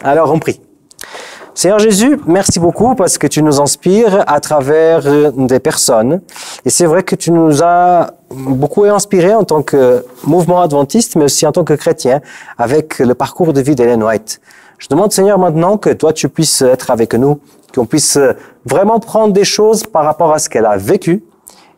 Alors, on prie. Seigneur Jésus, merci beaucoup parce que tu nous inspires à travers des personnes. Et c'est vrai que tu nous as beaucoup inspirés en tant que mouvement adventiste, mais aussi en tant que chrétien, avec le parcours de vie d'Ellen White. Je demande, Seigneur, maintenant que toi, tu puisses être avec nous, qu'on puisse vraiment prendre des choses par rapport à ce qu'elle a vécu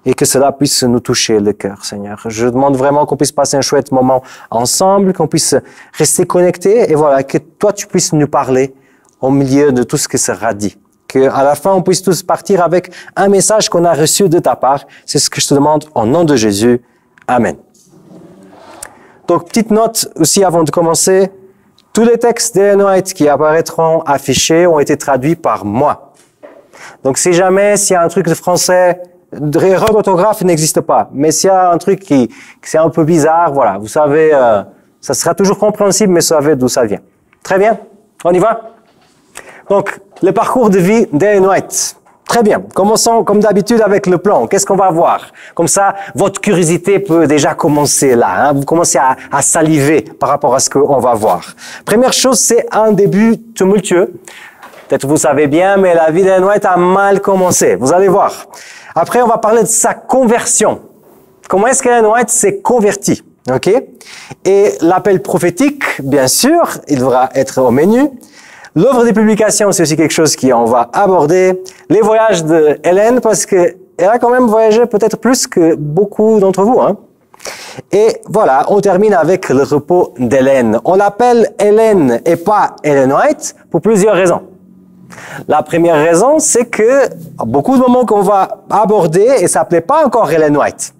et que cela puisse nous toucher le cœur, Seigneur. Je demande vraiment qu'on puisse passer un chouette moment ensemble, qu'on puisse rester connectés et voilà, que toi, tu puisses nous parler au milieu de tout ce qui sera dit. Qu'à la fin, on puisse tous partir avec un message qu'on a reçu de ta part. C'est ce que je te demande au nom de Jésus. Amen. Donc, petite note aussi avant de commencer. Tous les textes d'Ellen White qui apparaîtront affichés ont été traduits par moi. Donc, si jamais, s'il y a un truc de français, erreur d'orthographe n'existe pas. Mais s'il y a un truc qui c'est un peu bizarre, voilà, vous savez, ça sera toujours compréhensible, mais vous savez d'où ça vient. Très bien. On y va? Donc, le parcours de vie d'Ellen White. Très bien. Commençons comme d'habitude avec le plan. Qu'est-ce qu'on va voir? Comme ça, votre curiosité peut déjà commencer là. Hein? Vous commencez à saliver par rapport à ce qu'on va voir. Première chose, c'est un début tumultueux. Peut-être vous savez bien, mais la vie d'Ellen White a mal commencé. Vous allez voir. Après, on va parler de sa conversion. Comment est-ce qu'Ellen White s'est converti? OK? Et l'appel prophétique, bien sûr, il devra être au menu. L'œuvre des publications, c'est aussi quelque chose qu'on va aborder. Les voyages de Ellen, parce qu'elle a quand même voyagé peut-être plus que beaucoup d'entre vous. Hein. Et voilà, on termine avec le repos d'Ellen. On l'appelle Ellen et pas Ellen White pour plusieurs raisons. La première raison, c'est que beaucoup de moments qu'on va aborder, et ça s'appelait pas encore Ellen White,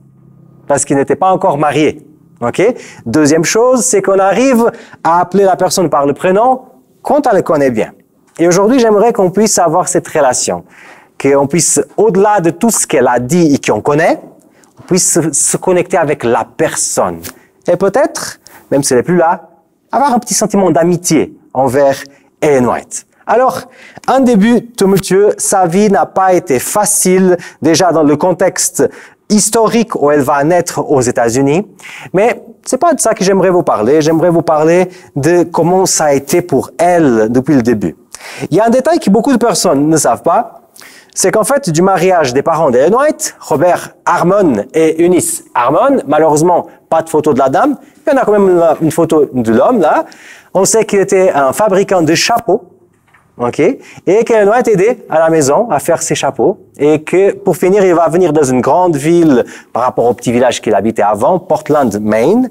parce qu'il n'était pas encore marié. Okay? Deuxième chose, c'est qu'on arrive à appeler la personne par le prénom quand on le connaît bien. Et aujourd'hui, j'aimerais qu'on puisse avoir cette relation, qu'on puisse, au-delà de tout ce qu'elle a dit et qu'on connaît, on puisse se connecter avec la personne. Et peut-être, même si elle n'est plus là, avoir un petit sentiment d'amitié envers Ellen White. Alors, un début tumultueux, sa vie n'a pas été facile, déjà dans le contexte historique où elle va naître aux États-Unis, mais c'est pas de ça que j'aimerais vous parler. J'aimerais vous parler de comment ça a été pour elle depuis le début. Il y a un détail que beaucoup de personnes ne savent pas, c'est qu'en fait, du mariage des parents d'Ellen White, Robert Harmon et Eunice Harmon, malheureusement, pas de photo de la dame, il y en a quand même une photo de l'homme, là. On sait qu'il était un fabricant de chapeaux, ok, et qu'Ellen White aidait à la maison à faire ses chapeaux, et que pour finir, il va venir dans une grande ville par rapport au petit village qu'il habitait avant, Portland, Maine,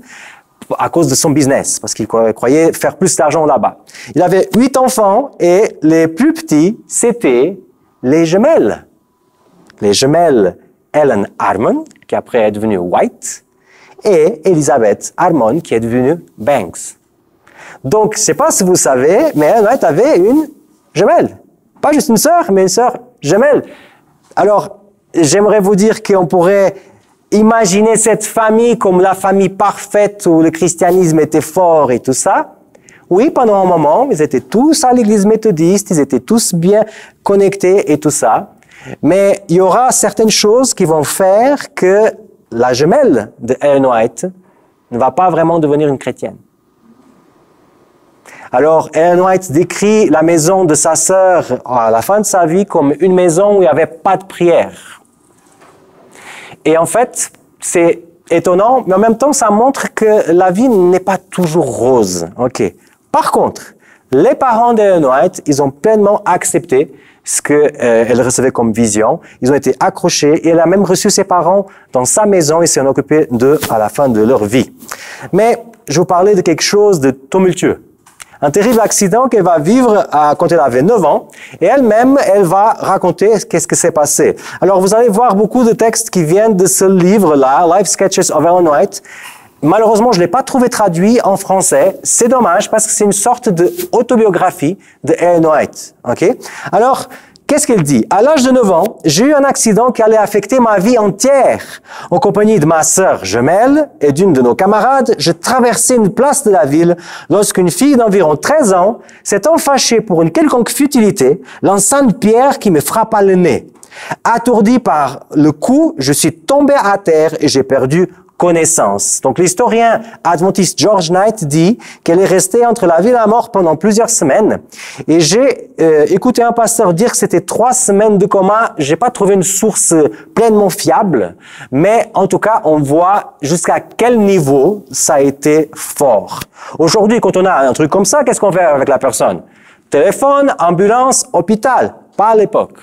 à cause de son business, parce qu'il croyait faire plus d'argent là-bas. Il avait 8 enfants, et les plus petits, c'était les jumelles. Les jumelles Ellen Harmon, qui après est devenue White, et Elizabeth Harmon, qui est devenue Banks. Donc, je ne sais pas si vous savez, mais Ellen White avait une jumelle. Pas juste une sœur, mais une sœur jumelle. Alors, j'aimerais vous dire qu'on pourrait imaginer cette famille comme la famille parfaite où le christianisme était fort et tout ça. Oui, pendant un moment, ils étaient tous à l'église méthodiste, ils étaient tous bien connectés et tout ça. Mais il y aura certaines choses qui vont faire que la jumelle de Ellen White ne va pas vraiment devenir une chrétienne. Alors, Ellen White décrit la maison de sa sœur à la fin de sa vie comme une maison où il n'y avait pas de prière. Et en fait, c'est étonnant, mais en même temps, ça montre que la vie n'est pas toujours rose. Ok. Par contre, les parents d'Ellen White, ils ont pleinement accepté ce qu'elle recevait comme vision. Ils ont été accrochés et elle a même reçu ses parents dans sa maison et s'en occupé d'eux à la fin de leur vie. Mais je vous parlais de quelque chose de tumultueux. Un terrible accident qu'elle va vivre quand elle avait 9 ans. Et elle-même, elle va raconter qu'est-ce qui s'est passé. Alors, vous allez voir beaucoup de textes qui viennent de ce livre-là, Life Sketches of Ellen White. Malheureusement, je ne l'ai pas trouvé traduit en français. C'est dommage parce que c'est une sorte d'autobiographie de Ellen White. Okay? Alors, qu'est-ce qu'elle dit? À l'âge de 9 ans, j'ai eu un accident qui allait affecter ma vie entière. En compagnie de ma sœur jumelle et d'une de nos camarades, je traversais une place de la ville lorsqu'une fille d'environ 13 ans s'étant fâchée pour une quelconque futilité, lança une pierre qui me frappa le nez. Attourdi par le coup, je suis tombé à terre et j'ai perdu connaissance. Donc l'historien adventiste George Knight dit qu'elle est restée entre la vie et la mort pendant plusieurs semaines. Et j'ai écouté un pasteur dire que c'était 3 semaines de coma. J'ai pas trouvé une source pleinement fiable, mais en tout cas, on voit jusqu'à quel niveau ça a été fort. Aujourd'hui, quand on a un truc comme ça, qu'est-ce qu'on fait avec la personne? Téléphone, ambulance, hôpital. Pas à l'époque.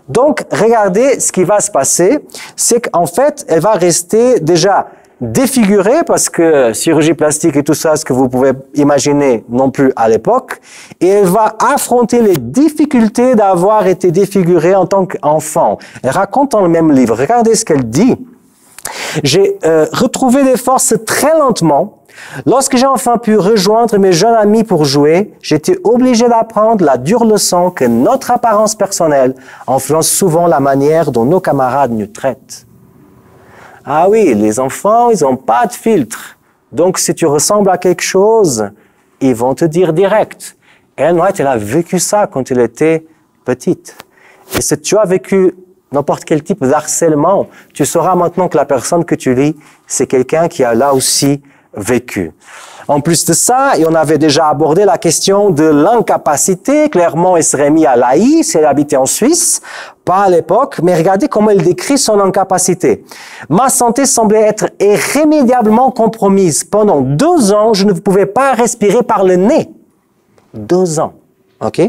Donc, regardez ce qui va se passer, c'est qu'en fait, elle va rester déjà défigurée parce que chirurgie plastique et tout ça, ce que vous pouvez imaginer non plus à l'époque, et elle va affronter les difficultés d'avoir été défigurée en tant qu'enfant. Elle raconte dans le même livre, regardez ce qu'elle dit. J'ai retrouvé des forces très lentement. Lorsque j'ai enfin pu rejoindre mes jeunes amis pour jouer, j'étais obligé d'apprendre la dure leçon que notre apparence personnelle influence souvent la manière dont nos camarades nous traitent. Ah oui, les enfants, ils n'ont pas de filtre. Donc, si tu ressembles à quelque chose, ils vont te dire direct. Ellen White, elle a vécu ça quand elle était petite. Et si tu as vécu n'importe quel type d'harcèlement, tu sauras maintenant que la personne que tu lis, c'est quelqu'un qui a là aussi vécu. En plus de ça, et on avait déjà abordé la question de l'incapacité. Clairement, elle serait mise à l'AI si elle habitait en Suisse, pas à l'époque, mais regardez comment elle décrit son incapacité. Ma santé semblait être irrémédiablement compromise. Pendant 2 ans, je ne pouvais pas respirer par le nez. 2 ans. OK?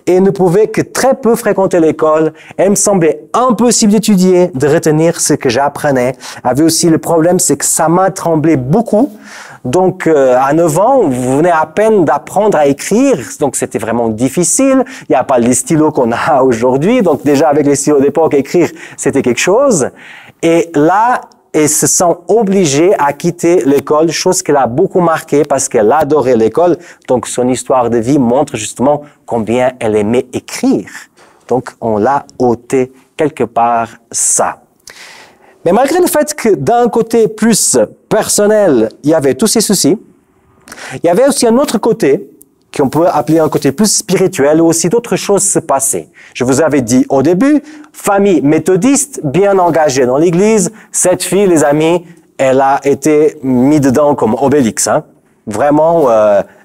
Et ne pouvait que très peu fréquenter l'école. Elle me semblait impossible d'étudier, de retenir ce que j'apprenais. Avait aussi le problème, c'est que sa main tremblait beaucoup. Donc, à 9 ans, vous venez à peine d'apprendre à écrire. Donc, c'était vraiment difficile. Il n'y a pas les stylos qu'on a aujourd'hui. Donc, déjà, avec les stylos d'époque, écrire, c'était quelque chose. Et là, et se sent obligée à quitter l'école, chose qu'elle a beaucoup marquée parce qu'elle adorait l'école. Donc, son histoire de vie montre justement combien elle aimait écrire. Donc, on l'a ôté quelque part ça. Mais malgré le fait que d'un côté plus personnel, il y avait tous ces soucis, il y avait aussi un autre côté qu'on peut appeler un côté plus spirituel, où aussi d'autres choses se passaient. Je vous avais dit au début, famille méthodiste, bien engagée dans l'église. Cette fille, les amis, elle a été mise dedans comme Obélix, hein? Vraiment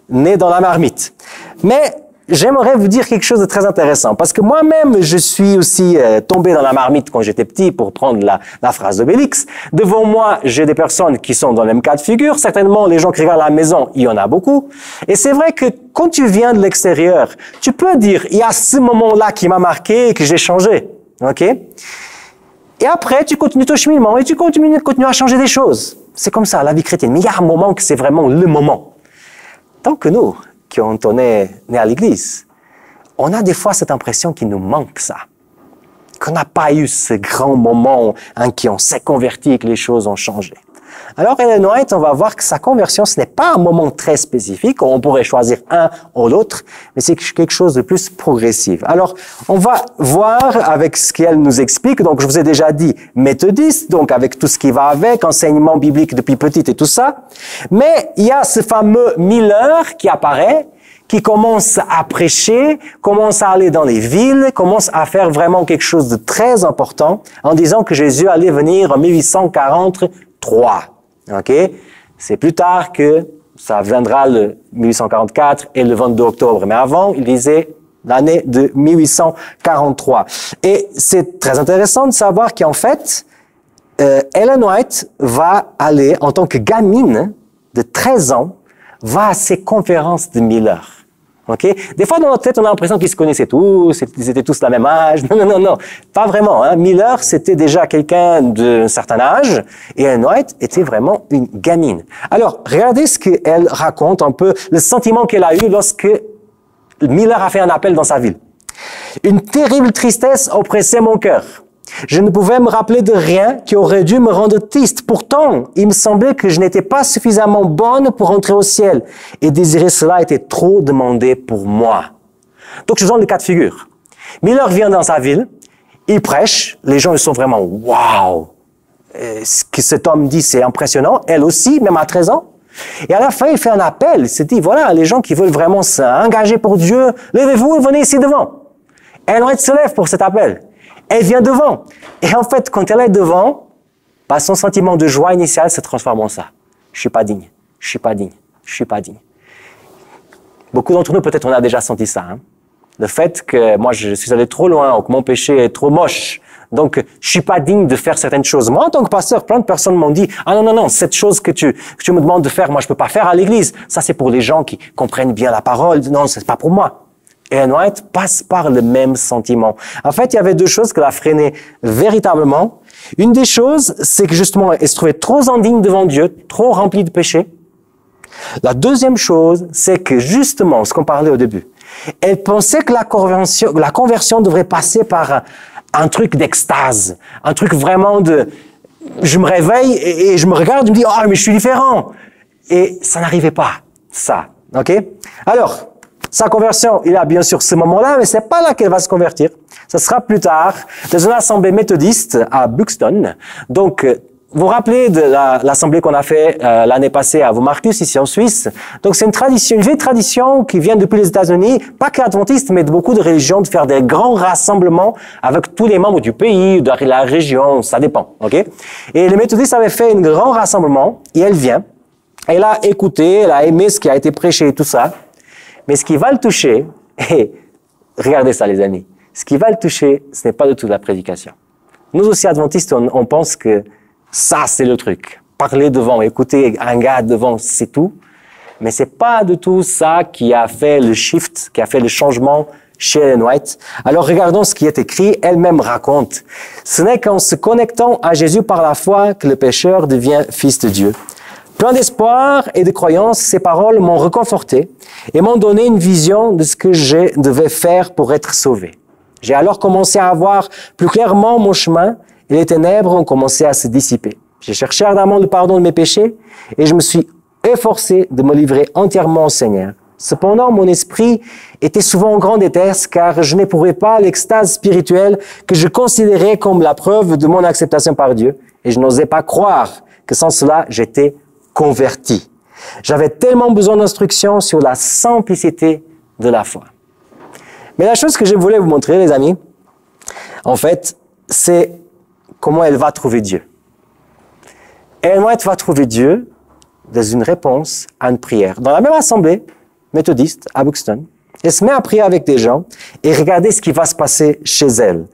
née dans la marmite. Mais j'aimerais vous dire quelque chose de très intéressant, parce que moi-même, je suis aussi tombé dans la marmite quand j'étais petit, pour prendre la phrase d'Obélix. Devant moi, j'ai des personnes qui sont dans le même cas de figure. Certainement, les gens qui regardent à la maison, il y en a beaucoup. Et c'est vrai que quand tu viens de l'extérieur, tu peux dire, il y a ce moment-là qui m'a marqué et que j'ai changé. OK? Et après, tu continues ton cheminement et tu continues à changer des choses. C'est comme ça, la vie chrétienne. Mais il y a un moment que c'est vraiment le moment. Tant que nous, quand on est né à l'église, on a des fois cette impression qu'il nous manque ça. Qu'on n'a pas eu ce grand moment en qui on s'est converti et que les choses ont changé. Alors, Ellen White, on va voir que sa conversion, ce n'est pas un moment très spécifique, on pourrait choisir un ou l'autre, mais c'est quelque chose de plus progressif. Alors, on va voir avec ce qu'elle nous explique. Donc, je vous ai déjà dit méthodiste, donc avec tout ce qui va avec, enseignement biblique depuis petite et tout ça. Mais il y a ce fameux Miller qui apparaît, qui commence à prêcher, commence à aller dans les villes, commence à faire vraiment quelque chose de très important en disant que Jésus allait venir en 1843. OK? C'est plus tard que ça viendra le 1844 et le 22 octobre. Mais avant, il disait l'année de 1843. Et c'est très intéressant de savoir qu'en fait, Ellen White va aller, en tant que gamine de 13 ans, va à ces conférences de Miller. Okay? Des fois, dans notre tête, on a l'impression qu'ils se connaissaient tous, ils étaient tous de la même âge. Non. Pas vraiment. Hein. Miller, c'était déjà quelqu'un d'un certain âge, et Ellen White était vraiment une gamine. Alors, regardez ce qu'elle raconte un peu, le sentiment qu'elle a eu lorsque Miller a fait un appel dans sa ville. Une terrible tristesse oppressait mon cœur. Je ne pouvais me rappeler de rien qui aurait dû me rendre triste. Pourtant, il me semblait que je n'étais pas suffisamment bonne pour entrer au ciel. Et désirer cela était trop demandé pour moi. Donc, je vous donne le cas de figure. Miller vient dans sa ville, il prêche, les gens ils sont vraiment « Waouh !» Ce que cet homme dit, c'est impressionnant. Elle aussi, même à 13 ans. Et à la fin, il fait un appel. Il se dit « Voilà, les gens qui veulent vraiment s'engager pour Dieu, levez-vous et venez ici devant. » Ellen White se lève pour cet appel. Elle vient devant. Et en fait, quand elle est devant, Bah, son sentiment de joie initiale se transforme en ça. Je suis pas digne, je suis pas digne, je suis pas digne. Beaucoup d'entre nous, peut-être, on a déjà senti ça. Hein? Le fait que moi, je suis allé trop loin, que mon péché est trop moche. Donc, je suis pas digne de faire certaines choses. Moi, en tant que pasteur, plein de personnes m'ont dit, ah non, non, non, cette chose que tu me demandes de faire, moi, je peux pas faire à l'église. Ça, c'est pour les gens qui comprennent bien la parole. Non, c'est pas pour moi. Et Ellen White passe par le même sentiment. En fait, il y avait deux choses qui l'a freiné véritablement. Une des choses, c'est que justement, elle se trouvait trop indigne devant Dieu, trop remplie de péché. La deuxième chose, c'est que justement, ce qu'on parlait au début, elle pensait que la conversion devrait passer par un truc d'extase, un truc vraiment de... Je me réveille et je me regarde, je me dis « Ah, mais je suis différent !» Et ça n'arrivait pas, ça. OK? Alors, sa conversion, il a bien sûr ce moment-là, mais c'est pas là qu'elle va se convertir. Ça sera plus tard, dans une assemblée méthodiste à Buxton. Donc, vous vous rappelez de l'assemblée qu'on a fait l'année passée à Marcus, ici en Suisse. Donc, c'est une tradition, une vieille tradition qui vient depuis les États-Unis, pas qu'adventiste, mais de beaucoup de religions, de faire des grands rassemblements avec tous les membres du pays, de la région, ça dépend, OK? Et les méthodistes avaient fait un grand rassemblement, et elle vient, elle a écouté, elle a aimé ce qui a été prêché et tout ça, mais ce qui va le toucher, et regardez ça les amis, ce qui va le toucher, ce n'est pas du tout la prédication. Nous aussi, adventistes, on pense que ça, c'est le truc. Parler devant, écouter un gars devant, c'est tout. Mais c'est pas du tout ça qui a fait le shift, qui a fait le changement chez Ellen White. Alors, regardons ce qui est écrit. Elle-même raconte. Ce n'est qu'en se connectant à Jésus par la foi que le pécheur devient fils de Dieu. Plein d'espoir et de croyance, ces paroles m'ont réconforté et m'ont donné une vision de ce que je devais faire pour être sauvé. J'ai alors commencé à voir plus clairement mon chemin et les ténèbres ont commencé à se dissiper. J'ai cherché ardemment le pardon de mes péchés et je me suis efforcé de me livrer entièrement au Seigneur. Cependant, mon esprit était souvent en grande détresse car je n'éprouvais pas l'extase spirituelle que je considérais comme la preuve de mon acceptation par Dieu et je n'osais pas croire que sans cela, j'étais converti. J'avais tellement besoin d'instructions sur la simplicité de la foi. Mais la chose que je voulais vous montrer, les amis, en fait, c'est comment elle va trouver Dieu. Ellen White va trouver Dieu dans une réponse à une prière. Dans la même assemblée méthodiste à Buxton, elle se met à prier avec des gens et regardez ce qui va se passer chez elle.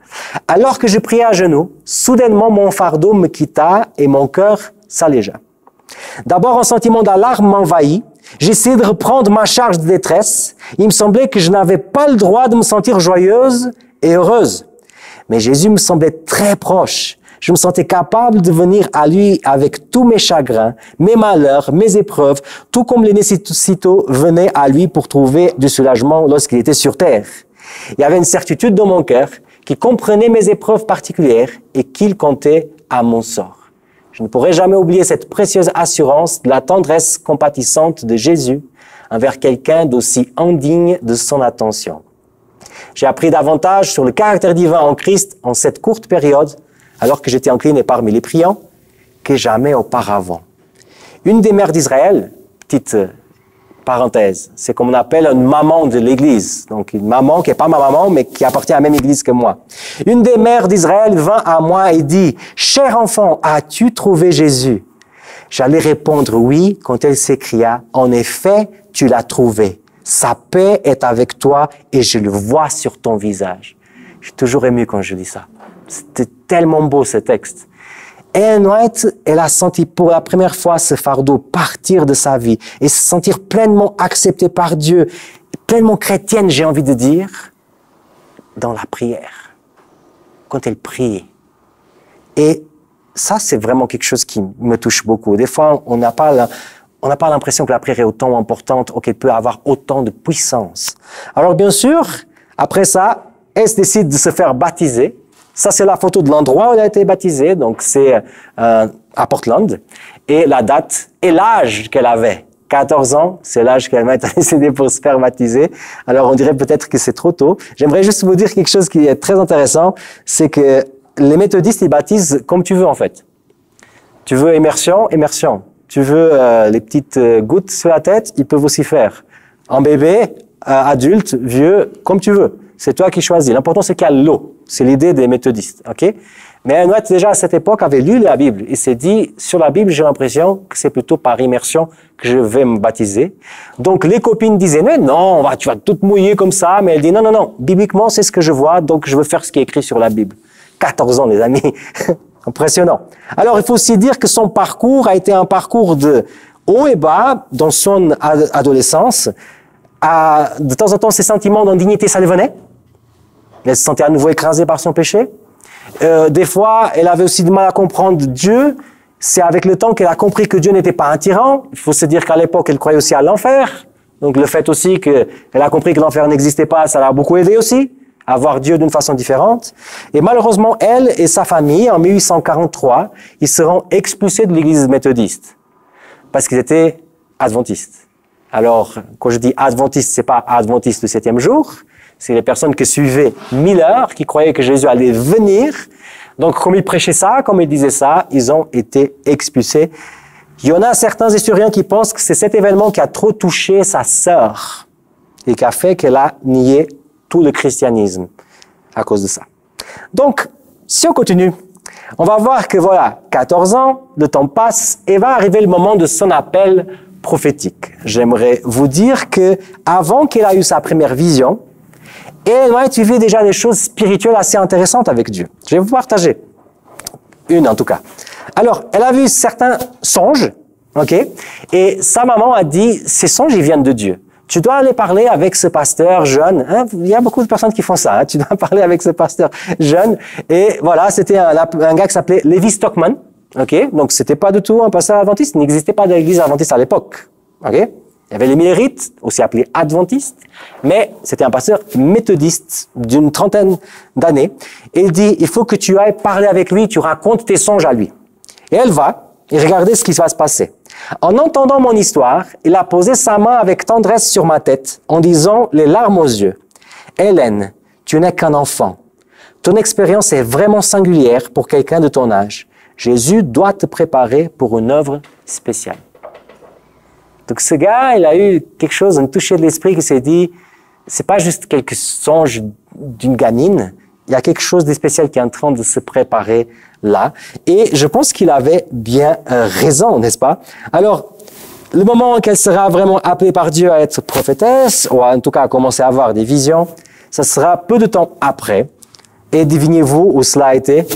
Alors que je priais à genoux, soudainement mon fardeau me quitta et mon cœur s'allégea. D'abord, un sentiment d'alarme m'envahit. J'essayais de reprendre ma charge de détresse. Il me semblait que je n'avais pas le droit de me sentir joyeuse et heureuse. Mais Jésus me semblait très proche. Je me sentais capable de venir à lui avec tous mes chagrins, mes malheurs, mes épreuves, tout comme les nécessitaux venaient à lui pour trouver du soulagement lorsqu'il était sur terre. Il y avait une certitude dans mon cœur qui comprenait mes épreuves particulières et qu'il comptait à mon sort. Je ne pourrai jamais oublier cette précieuse assurance de la tendresse compatissante de Jésus envers quelqu'un d'aussi indigne de son attention. J'ai appris davantage sur le caractère divin en Christ en cette courte période, alors que j'étais incliné parmi les priants, que jamais auparavant. Une des mères d'Israël, petite parenthèse, c'est comme on appelle une maman de l'Église. Donc une maman qui n'est pas ma maman, mais qui appartient à la même Église que moi. Une des mères d'Israël vint à moi et dit, « Cher enfant, as-tu trouvé Jésus ?» J'allais répondre oui quand elle s'écria, « En effet, tu l'as trouvé. Sa paix est avec toi et je le vois sur ton visage. » Je suis toujours ému quand je lis ça. C'était tellement beau ce texte. Ellen White, elle a senti pour la première fois ce fardeau partir de sa vie et se sentir pleinement acceptée par Dieu, pleinement chrétienne, j'ai envie de dire, dans la prière, quand elle prie. Et ça, c'est vraiment quelque chose qui me touche beaucoup. Des fois, on n'a pas l'impression que la prière est autant importante ou qu'elle peut avoir autant de puissance. Alors bien sûr, après ça, elle décide de se faire baptiser. Ça, c'est la photo de l'endroit où elle a été baptisée, donc c'est à Portland. Et la date et l'âge qu'elle avait. 14 ans, c'est l'âge qu'elle m'a décidé pour se faire baptiser. Alors, on dirait peut-être que c'est trop tôt. J'aimerais juste vous dire quelque chose qui est très intéressant, c'est que les méthodistes, ils baptisent comme tu veux, en fait. Tu veux immersion, immersion. Tu veux les petites gouttes sur la tête, ils peuvent aussi faire. Un bébé, adulte, vieux, comme tu veux. C'est toi qui choisis. L'important, c'est qu'il y a l'eau. C'est l'idée des méthodistes, ok? Mais Ellen White, déjà à cette époque, avait lu la Bible. Il s'est dit, sur la Bible, j'ai l'impression que c'est plutôt par immersion que je vais me baptiser. Donc les copines disaient, mais non, tu vas tout mouiller comme ça. Mais elle dit, non, non, non, bibliquement, c'est ce que je vois, donc je veux faire ce qui est écrit sur la Bible. 14 ans, les amis. Impressionnant. Alors, il faut aussi dire que son parcours a été un parcours de haut et bas dans son adolescence. De temps en temps, ses sentiments d'indignité, ça les venait. Elle se sentait à nouveau écrasée par son péché. Des fois, elle avait aussi du mal à comprendre Dieu. C'est avec le temps qu'elle a compris que Dieu n'était pas un tyran. Il faut se dire qu'à l'époque, elle croyait aussi à l'enfer. Donc, le fait aussi qu'elle a compris que l'enfer n'existait pas, ça l'a beaucoup aidé aussi à voir Dieu d'une façon différente. Et malheureusement, elle et sa famille, en 1843, ils seront expulsés de l'église méthodiste parce qu'ils étaient adventistes. Alors, quand je dis adventiste, c'est pas adventiste du 7e jour, c'est les personnes qui suivaient Miller, qui croyaient que Jésus allait venir. Donc, comme ils prêchaient ça, comme ils disaient ça, ils ont été expulsés. Il y en a certains historiens qui pensent que c'est cet événement qui a trop touché sa sœur et qui a fait qu'elle a nié tout le christianisme à cause de ça. Donc, si on continue, on va voir que voilà, 14 ans, le temps passe et va arriver le moment de son appel prophétique. J'aimerais vous dire que avant qu'elle ait eu sa première vision, elle va vivre déjà des choses spirituelles assez intéressantes avec Dieu. Je vais vous partager une en tout cas. Alors, elle a vu certains songes, ok, et sa maman a dit, ces songes, ils viennent de Dieu. Tu dois aller parler avec ce pasteur jeune. Hein? Il y a beaucoup de personnes qui font ça. Hein? Tu dois parler avec ce pasteur jeune. Et voilà, c'était un gars qui s'appelait Levi Stockman. Ok, donc c'était pas du tout un pasteur adventiste. Il n'existait pas d'église adventiste à l'époque. Ok, il y avait les Millérites, aussi appelés adventistes, mais c'était un pasteur méthodiste d'une trentaine d'années. Et il dit, il faut que tu ailles parler avec lui, tu racontes tes songes à lui. Et elle va, et regardez ce qui va se passer. En entendant mon histoire, il a posé sa main avec tendresse sur ma tête, en disant, les larmes aux yeux, « Hélène, tu n'es qu'un enfant. Ton expérience est vraiment singulière pour quelqu'un de ton âge. Jésus doit te préparer pour une œuvre spéciale. » Donc ce gars, il a eu quelque chose, un toucher de l'esprit qui s'est dit, c'est pas juste quelques songes d'une gamine, il y a quelque chose de spécial qui est en train de se préparer là. Et je pense qu'il avait bien raison, n'est-ce pas? Alors, le moment qu'elle sera vraiment appelée par Dieu à être prophétesse, ou en tout cas à commencer à avoir des visions, ça sera peu de temps après. Et devinez-vous où cela a été?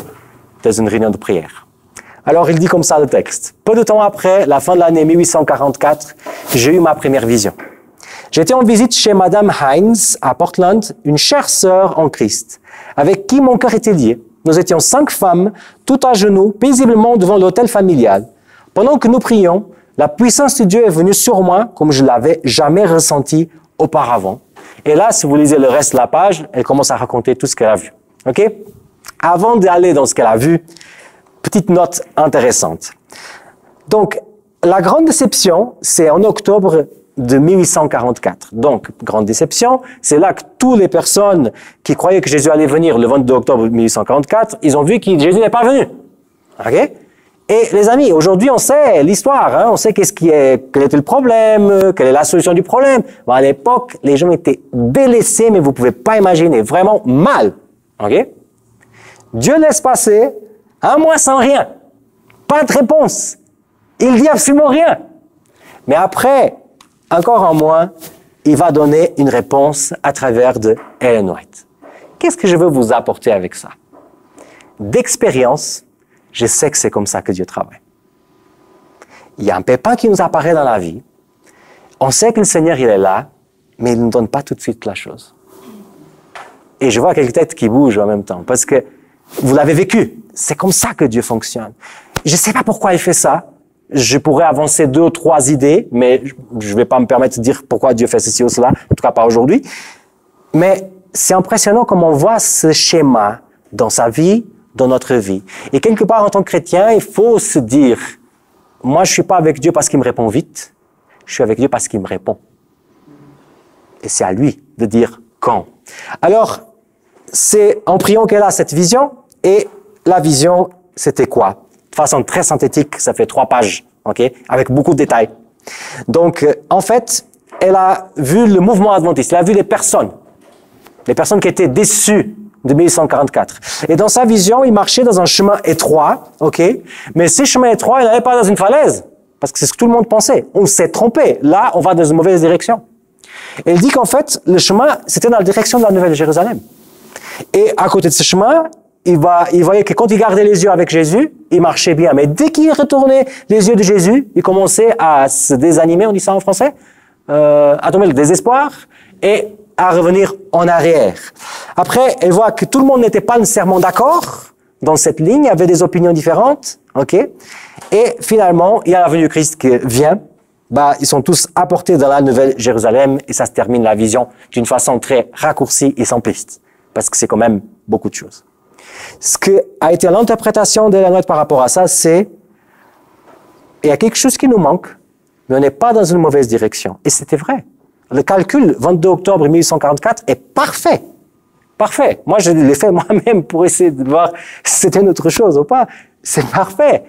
Dans une réunion de prière. Alors, il dit comme ça le texte. Peu de temps après, la fin de l'année 1844, j'ai eu ma première vision. J'étais en visite chez Madame Hines à Portland, une chère sœur en Christ, avec qui mon cœur était lié. Nous étions 5 femmes, toutes à genoux, paisiblement devant l'autel familial. Pendant que nous prions, la puissance de Dieu est venue sur moi comme je l'avais jamais ressenti auparavant. Et là, si vous lisez le reste de la page, elle commence à raconter tout ce qu'elle a vu. Ok? Avant d'aller dans ce qu'elle a vu, petite note intéressante. Donc, la grande déception, c'est en octobre de 1844. Donc, grande déception, c'est là que toutes les personnes qui croyaient que Jésus allait venir le 22 octobre 1844, ils ont vu que Jésus n'est pas venu. Ok? Et les amis, aujourd'hui, on sait l'histoire, hein? On sait quel était le problème, quelle est la solution du problème. Bon, à l'époque, les gens étaient délaissés, mais vous pouvez pas imaginer, vraiment mal. Ok? Dieu laisse passer un mois sans rien. Pas de réponse. Il dit absolument rien. Mais après, encore un mois, il va donner une réponse à travers de Ellen White. Qu'est-ce que je veux vous apporter avec ça? D'expérience, je sais que c'est comme ça que Dieu travaille. Il y a un pépin qui nous apparaît dans la vie. On sait que le Seigneur, il est là, mais il ne nous donne pas tout de suite la chose. Et je vois quelques têtes qui bougent en même temps, parce que vous l'avez vécu. C'est comme ça que Dieu fonctionne. Je ne sais pas pourquoi il fait ça. Je pourrais avancer 2 ou 3 idées, mais je ne vais pas me permettre de dire pourquoi Dieu fait ceci ou cela, en tout cas pas aujourd'hui. Mais c'est impressionnant comme on voit ce schéma dans sa vie, dans notre vie. Et quelque part, en tant que chrétien, il faut se dire, moi je ne suis pas avec Dieu parce qu'il me répond vite, je suis avec Dieu parce qu'il me répond. Et c'est à lui de dire quand. Alors, c'est en priant qu'elle a cette vision, et la vision, c'était quoi? De façon très synthétique, ça fait 3 pages, ok, avec beaucoup de détails. Donc, en fait, elle a vu le mouvement adventiste, elle a vu les personnes qui étaient déçues de 1844. Et dans sa vision, il marchait dans un chemin étroit, ok? Mais ces chemins étroits, il n'allait pas dans une falaise. Parce que c'est ce que tout le monde pensait. On s'est trompé. Là, on va dans une mauvaise direction. Et il dit qu'en fait, le chemin, c'était dans la direction de la Nouvelle Jérusalem. Et à côté de ce chemin, il voyait que quand il gardait les yeux avec Jésus, il marchait bien. Mais dès qu'il retournait les yeux de Jésus, il commençait à se désanimer, on dit ça en français, à tomber le désespoir et à revenir en arrière. Après, elle voit que tout le monde n'était pas nécessairement d'accord dans cette ligne, il y avait des opinions différentes, ok? Et finalement, il y a la venue du Christ qui vient. Ils sont tous apportés dans la Nouvelle Jérusalem et ça se termine la vision d'une façon très raccourcie et simpliste. Parce que c'est quand même beaucoup de choses. Ce que a été l'interprétation d'Ellen White par rapport à ça, c'est il y a quelque chose qui nous manque, mais on n'est pas dans une mauvaise direction. Et c'était vrai. Le calcul 22 octobre 1844 est parfait. Parfait. Moi, je l'ai fait moi-même pour essayer de voir si c'était une autre chose ou pas. C'est parfait.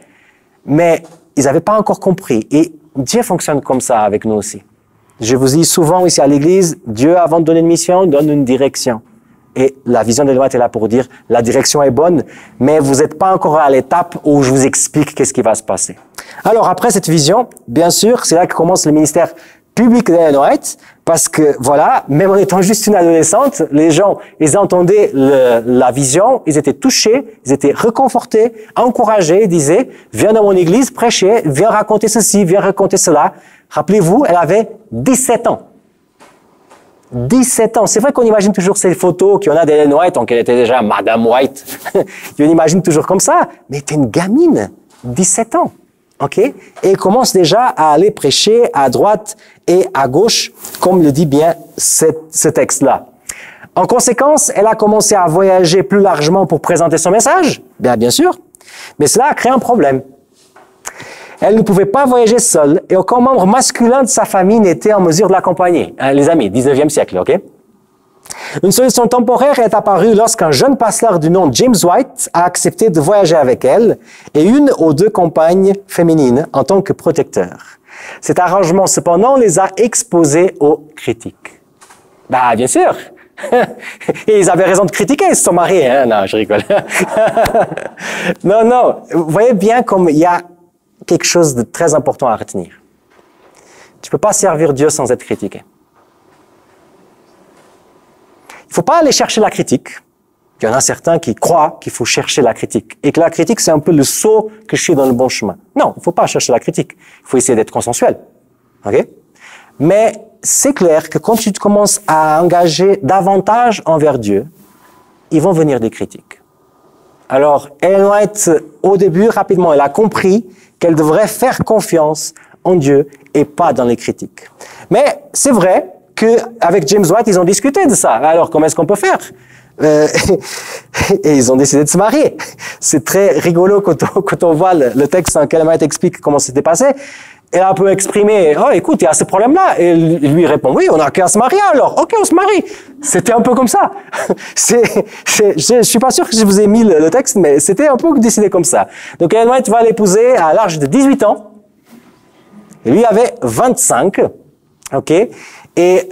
Mais ils n'avaient pas encore compris. Et Dieu fonctionne comme ça avec nous aussi. Je vous dis souvent ici à l'église, Dieu, avant de donner une mission, donne une direction. Et la vision de White est là pour dire, la direction est bonne, mais vous n'êtes pas encore à l'étape où je vous explique qu'est-ce qui va se passer. Alors, après cette vision, bien sûr, c'est là que commence le ministère public d'Ellen White, parce que, voilà, même en étant juste une adolescente, les gens, ils entendaient la vision, ils étaient touchés, ils étaient réconfortés, encouragés, ils disaient, viens dans mon église, prêcher, viens raconter ceci, viens raconter cela. Rappelez-vous, elle avait 17 ans. 17 ans. C'est vrai qu'on imagine toujours ces photos qu'il y en a d'Ellen White, donc elle était déjà Madame White. On imagine toujours comme ça. Mais elle était une gamine. 17 ans. OK? Et elle commence déjà à aller prêcher à droite et à gauche, comme le dit bien ce texte-là. En conséquence, elle a commencé à voyager plus largement pour présenter son message. Bien sûr. Mais cela a créé un problème. Elle ne pouvait pas voyager seule et aucun membre masculin de sa famille n'était en mesure de l'accompagner. Les amis, 19e siècle, ok? Une solution temporaire est apparue lorsqu'un jeune pasteur du nom James White a accepté de voyager avec elle et une ou deux compagnes féminines en tant que protecteurs. Cet arrangement, cependant, les a exposés aux critiques. Bien sûr! Et ils avaient raison de critiquer, ils se sont mariés, hein? Non, je rigole. Non. Vous voyez bien comme il y a quelque chose de très important à retenir. Tu peux pas servir Dieu sans être critiqué. Il faut pas aller chercher la critique. Il y en a certains qui croient qu'il faut chercher la critique. Et que la critique, c'est un peu le saut que je suis dans le bon chemin. Non, il faut pas chercher la critique. Il faut essayer d'être consensuel. OK? Mais c'est clair que quand tu commences à engager davantage envers Dieu, ils vont venir des critiques. Alors, Ellen White, au début, rapidement, elle a compris qu'elle devrait faire confiance en Dieu et pas dans les critiques. Mais c'est vrai qu'avec James White, ils ont discuté de ça. Alors, comment est-ce qu'on peut faire? Et ils ont décidé de se marier. C'est très rigolo quand on voit le texte dans lequel White explique comment c'était passé. Elle a un peu exprimé, oh écoute, il y a ce problème-là. Et lui répond, oui, on n'a qu'à se marier alors. Ok, on se marie. C'était un peu comme ça. Je suis pas sûr que je vous ai mis le texte, mais c'était un peu décidé comme ça. Donc Ellen White va l'épouser à l'âge de 18 ans. Et lui avait 25. Ok. Et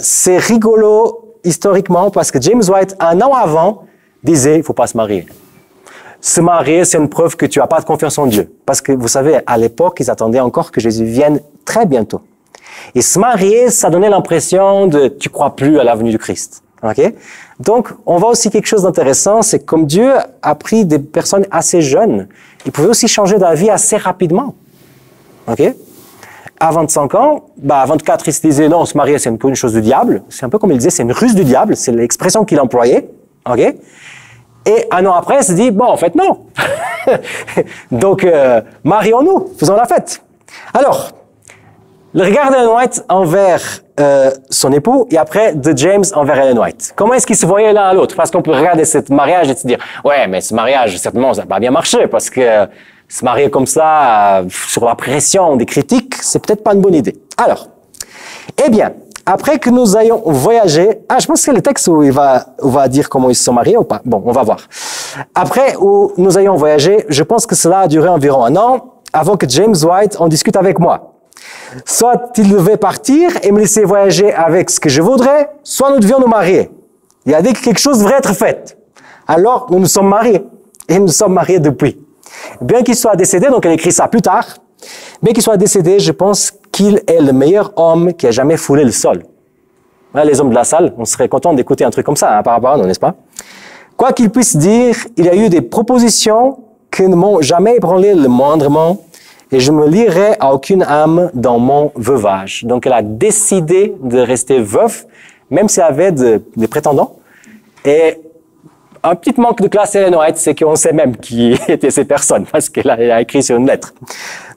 c'est rigolo historiquement parce que James White, un an avant, disait, il faut pas se marier. Se marier, c'est une preuve que tu n'as pas de confiance en Dieu. Parce que, vous savez, à l'époque, ils attendaient encore que Jésus vienne très bientôt. Et se marier, ça donnait l'impression de « tu crois plus à la venue du Christ ». Okay? Donc, on voit aussi quelque chose d'intéressant, c'est que comme Dieu a pris des personnes assez jeunes, il pouvait aussi changer d'avis assez rapidement. Okay? À 25 ans, à 24, il se disait « non, se marier, c'est une chose du diable ». C'est un peu comme il disait, c'est une ruse du diable, c'est l'expression qu'il employait. Okay? Et un an après, elle se dit, bon, en fait, non. Donc, marions-nous, faisons la fête. Alors, le regard d'Ellen White envers son époux et après de James envers Ellen White. Comment est-ce qu'ils se voyaient l'un à l'autre? Parce qu'on peut regarder ce mariage et se dire, ouais, mais ce mariage, certainement, ça n'a pas bien marché parce que se marier comme ça, sur la pression des critiques, c'est peut-être pas une bonne idée. Alors, eh bien, après que nous ayons voyagé, je pense que c'est le texte où il va dire comment ils se sont mariés ou pas. Bon, on va voir. Après où nous ayons voyagé, je pense que cela a duré environ un an avant que James White en discute avec moi. Soit il devait partir et me laisser voyager avec ce que je voudrais, soit nous devions nous marier. Il a dit que quelque chose devrait être fait. Alors, nous nous sommes mariés. Et nous sommes mariés depuis. Bien qu'il soit décédé, donc elle écrit ça plus tard, bien qu'il soit décédé, je pense qu'il est le meilleur homme qui a jamais foulé le sol. Ouais, les hommes de la salle, on serait content d'écouter un truc comme ça, hein, par rapport à nous, n'est-ce pas? Quoi qu'il puisse dire, il y a eu des propositions qui ne m'ont jamais ébranlé le moindrement, et je me lierai à aucune âme dans mon veuvage. Donc elle a décidé de rester veuve, même s'il y avait des prétendants. Et un petit manque de classe Ellen White, c'est qu'on sait même qui étaient ces personnes, parce qu'elle a écrit sur une lettre.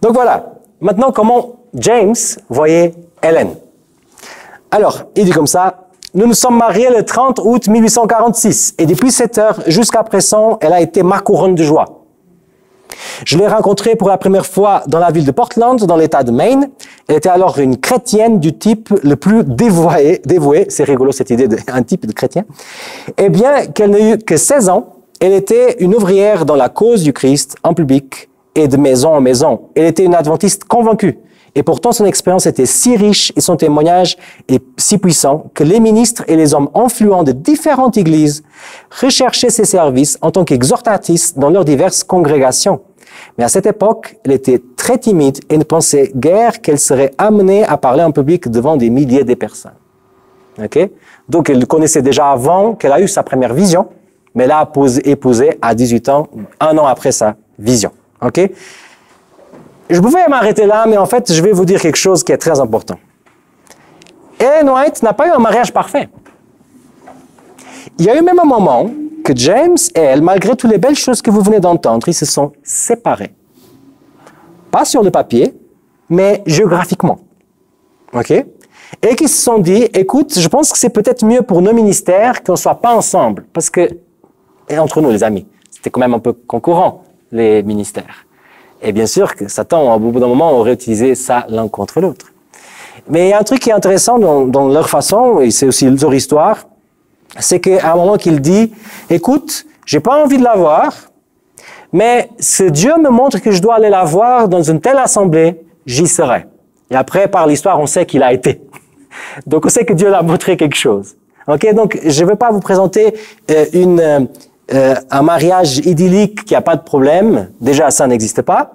Donc voilà. Maintenant, comment James voyait Ellen? Alors, il dit comme ça, « Nous nous sommes mariés le 30 août 1846, et depuis cette heure jusqu'à présent, elle a été ma couronne de joie. Je l'ai rencontrée pour la première fois dans la ville de Portland, dans l'État de Maine. Elle était alors une chrétienne du type le plus dévoué, c'est rigolo cette idée d'un type de chrétien. Et bien qu'elle n'ait eu que 16 ans, elle était une ouvrière dans la cause du Christ en public et de maison en maison. Elle était une adventiste convaincue. Et pourtant, son expérience était si riche et son témoignage est si puissant que les ministres et les hommes influents de différentes églises recherchaient ses services en tant qu'exhortatrice dans leurs diverses congrégations. Mais à cette époque, elle était très timide et ne pensait guère qu'elle serait amenée à parler en public devant des milliers de personnes. Okay? Donc, elle le connaissait déjà avant qu'elle a eu sa première vision, mais elle a épousé à 18 ans, un an après sa vision. Okay? Je pouvais m'arrêter là, mais en fait, je vais vous dire quelque chose qui est très important. Ellen White n'a pas eu un mariage parfait. Il y a eu même un moment que James et elle, malgré toutes les belles choses que vous venez d'entendre, ils se sont séparés. Pas sur le papier, mais géographiquement. OK? Et qu'ils se sont dit, écoute, je pense que c'est peut-être mieux pour nos ministères qu'on ne soit pas ensemble. Parce que, et entre nous les amis, c'était quand même un peu concurrent, les ministères. Et bien sûr que Satan, au bout d'un moment, aurait utilisé ça l'un contre l'autre. Mais il y a un truc qui est intéressant dans leur façon, et c'est aussi leur histoire, c'est qu'à un moment qu'il dit, écoute, j'ai pas envie de la voir, mais si Dieu me montre que je dois aller la voir dans une telle assemblée, j'y serai. Et après, par l'histoire, on sait qu'il a été. Donc, on sait que Dieu l'a montré quelque chose. Ok, donc, je ne vais pas vous présenter un mariage idyllique qui n'a pas de problème. Déjà, ça n'existe pas.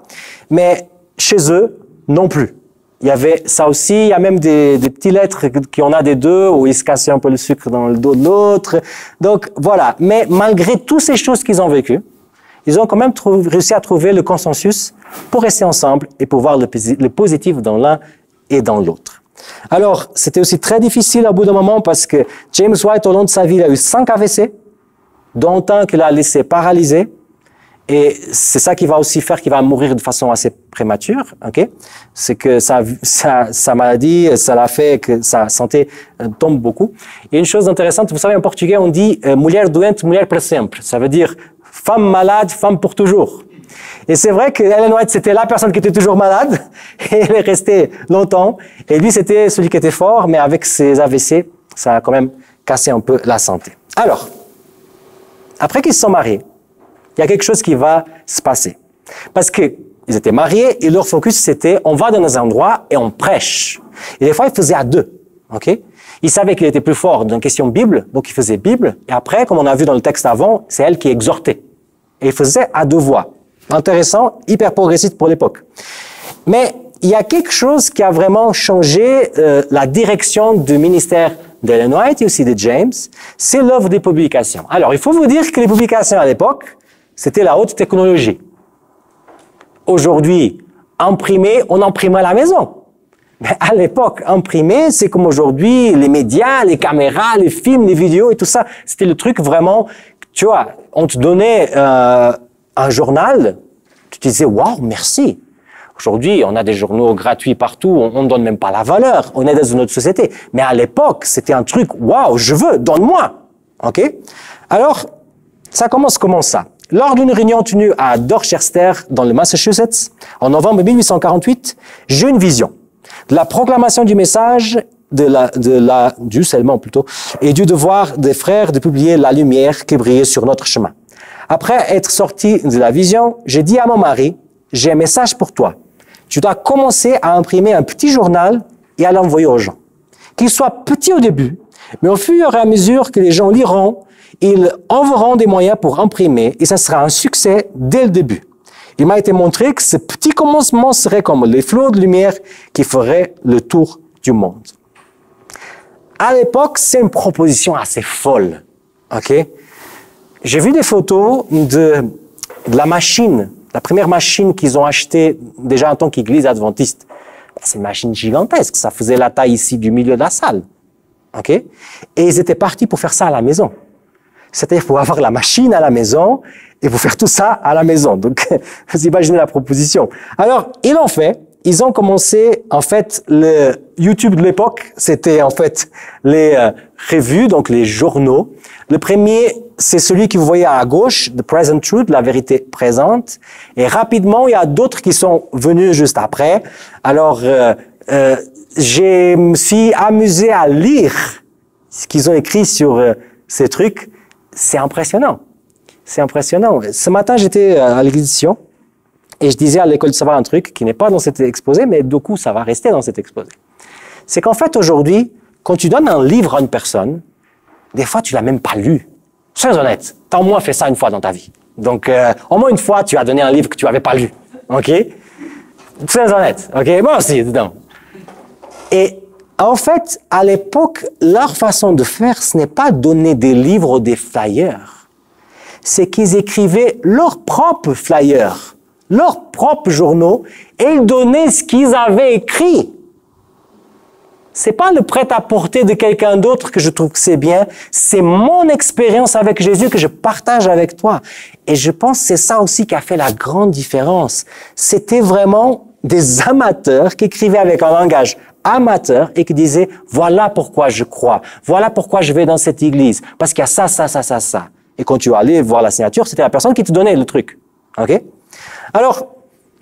Mais chez eux, non plus. Il y avait ça aussi. Il y a même des petites lettres qui en a des deux où ils se cassaient un peu le sucre dans le dos de l'autre. Donc, voilà. Mais malgré toutes ces choses qu'ils ont vécues, ils ont quand même réussi à trouver le consensus pour rester ensemble et pour voir le positif dans l'un et dans l'autre. Alors, c'était aussi très difficile au bout d'un moment parce que James White, au long de sa vie, il a eu 5 AVC, dont un qu'il a laissé paralysé. Et c'est ça qui va aussi faire qu'il va mourir de façon assez prémature. Okay? C'est que sa maladie, ça l'a fait que sa santé tombe beaucoup. Et une chose intéressante, vous savez, en portugais, on dit mulher doente, mulher para sempre. Ça veut dire femme malade, femme pour toujours. Et c'est vrai que Ellen White, c'était la personne qui était toujours malade, et elle est restée longtemps. Et lui, c'était celui qui était fort, mais avec ses AVC, ça a quand même cassé un peu la santé. Alors, après qu'ils se sont mariés, il y a quelque chose qui va se passer. Parce qu'ils étaient mariés, et leur focus, c'était, on va dans un endroit et on prêche. Et des fois, ils faisaient à deux. OK? Ils savaient qu'il était plus fort dans la question Bible, donc ils faisaient Bible. Et après, comme on a vu dans le texte avant, c'est elle qui exhortait. Et ils faisaient à 2 voix. Intéressant, hyper progressiste pour l'époque. Mais il y a quelque chose qui a vraiment changé la direction du ministère d'Ellen White et aussi de James, c'est l'œuvre des publications. Alors, il faut vous dire que les publications à l'époque, c'était la haute technologie. Aujourd'hui, imprimer, on imprimait à la maison. Mais à l'époque, imprimer, c'est comme aujourd'hui, les médias, les caméras, les films, les vidéos et tout ça. C'était le truc vraiment, tu vois, on te donnait un journal, tu te disais, waouh, merci. Aujourd'hui, on a des journaux gratuits partout, on ne donne même pas la valeur, on est dans une autre société. Mais à l'époque, c'était un truc, waouh, je veux, donne-moi. OK? Alors, ça commence comment ça? Lors d'une réunion tenue à Dorchester, dans le Massachusetts, en novembre 1848, j'ai eu une vision de la proclamation du message du scellement plutôt, et du devoir des frères de publier la lumière qui brillait sur notre chemin. Après être sorti de la vision, j'ai dit à mon mari, j'ai un message pour toi. Tu dois commencer à imprimer un petit journal et à l'envoyer aux gens. Qu'il soit petit au début, mais au fur et à mesure que les gens liront, ils enverront des moyens pour imprimer et ça sera un succès dès le début. Il m'a été montré que ce petit commencement serait comme les flots de lumière qui feraient le tour du monde. À l'époque, c'est une proposition assez folle. Ok? J'ai vu des photos de la machine, la première machine qu'ils ont achetée déjà en tant qu'église adventiste. C'est une machine gigantesque, ça faisait la taille ici du milieu de la salle. Ok? Et ils étaient partis pour faire ça à la maison. C'est-à-dire pour avoir la machine à la maison et pour faire tout ça à la maison. Donc, vous imaginez la proposition. Alors, ils l'ont fait. Ils ont commencé, en fait, le YouTube de l'époque, c'était en fait les revues, donc les journaux. Le premier, c'est celui que vous voyez à gauche, The Present Truth, la vérité présente. Et rapidement, il y a d'autres qui sont venus juste après. Alors, je me suis amusé à lire ce qu'ils ont écrit sur ces trucs. C'est impressionnant. C'est impressionnant. Ce matin, j'étais à l'édition et je disais à l'école de savoir un truc qui n'est pas dans cet exposé, mais du coup, ça va rester dans cet exposé. C'est qu'en fait, aujourd'hui, quand tu donnes un livre à une personne, des fois, tu l'as même pas lu. Soyons honnêtes. T'as au moins fait ça une fois dans ta vie. Donc, au moins une fois, tu as donné un livre que tu n'avais pas lu. OK? Soyons honnêtes. OK? Moi aussi, dedans. Et en fait, à l'époque, leur façon de faire, ce n'est pas donner des livres ou des flyers. C'est qu'ils écrivaient leurs propres flyers, leurs propres journaux, et ils donnaient ce qu'ils avaient écrit. C'est pas le prêt-à-porter de quelqu'un d'autre que je trouve que c'est bien, c'est mon expérience avec Jésus que je partage avec toi. Et je pense que c'est ça aussi qui a fait la grande différence. C'était vraiment des amateurs qui écrivaient avec un langage amateur et qui disaient « Voilà pourquoi je crois, voilà pourquoi je vais dans cette église, parce qu'il y a ça, ça, ça, ça, ça. » Et quand tu allais voir la signature, c'était la personne qui te donnait le truc. OK? Alors,